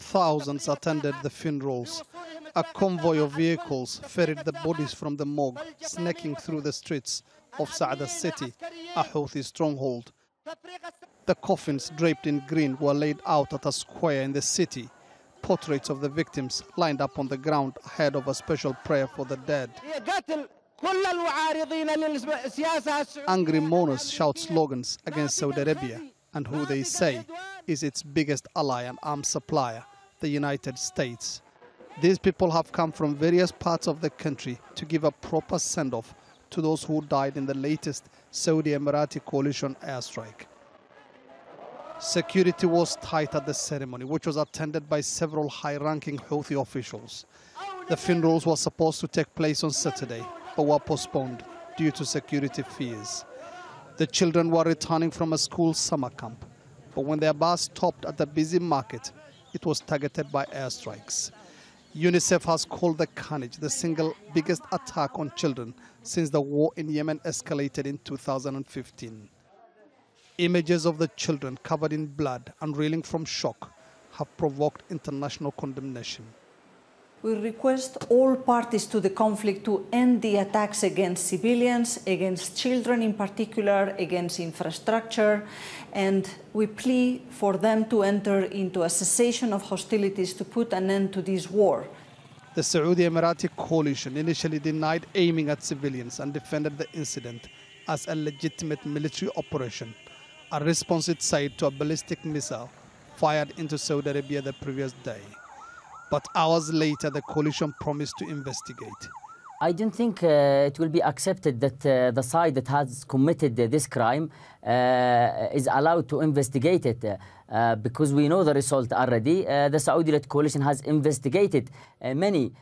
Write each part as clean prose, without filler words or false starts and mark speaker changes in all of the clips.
Speaker 1: thousands attended the funerals. A convoy of vehicles ferried the bodies from the morgue, snaking through the streets of Saada city, a Houthi stronghold. The coffins, draped in green, were laid out at a square in the city. Portraits of the victims lined up on the ground ahead of a special prayer for the dead. Angry mourners shout slogans against Saudi Arabia and who they say is its biggest ally and arms supplier, the United States. These people have come from various parts of the country to give a proper send-off to those who died in the latest Saudi Emirati coalition airstrike. Security was tight at the ceremony, which was attended by several high-ranking Houthi officials. The funerals were supposed to take place on Saturday, but were postponed due to security fears. The children were returning from a school summer camp, but when their bus stopped at the busy market, it was targeted by airstrikes. UNICEF has called the carnage the single biggest attack on children since the war in Yemen escalated in 2015. Images of the children covered in blood and reeling from shock have provoked international condemnation.
Speaker 2: We request all parties to the conflict to end the attacks against civilians, against children in particular, against infrastructure, and we plea for them to enter into a cessation of hostilities to put an end to this war.
Speaker 1: The Saudi Emirati coalition initially denied aiming at civilians and defended the incident as a legitimate military operation, a response it said to a ballistic missile fired into Saudi Arabia the previous day. But hours later, the coalition promised to investigate.
Speaker 3: I don't think it will be accepted that the side that has committed this crime is allowed to investigate it because we know the result already. The Saudi-led coalition has investigated many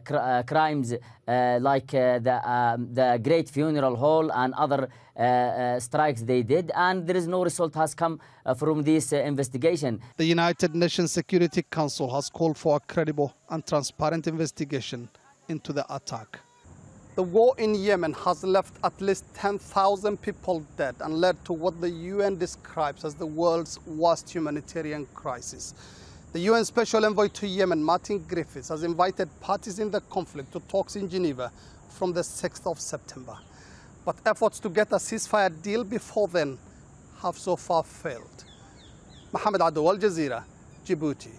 Speaker 3: crimes like the Great Funeral Hall and other strikes they did, and there is no result has come from this investigation.
Speaker 1: The United Nations Security Council has called for a credible and transparent investigation into the attack. The war in Yemen has left at least 10,000 people dead and led to what the UN describes as the world's worst humanitarian crisis. The UN Special Envoy to Yemen, Martin Griffiths, has invited parties in the conflict to talks in Geneva from the 6th of September. But efforts to get a ceasefire deal before then have so far failed. Mohammed, Adow, Al Jazeera, Djibouti.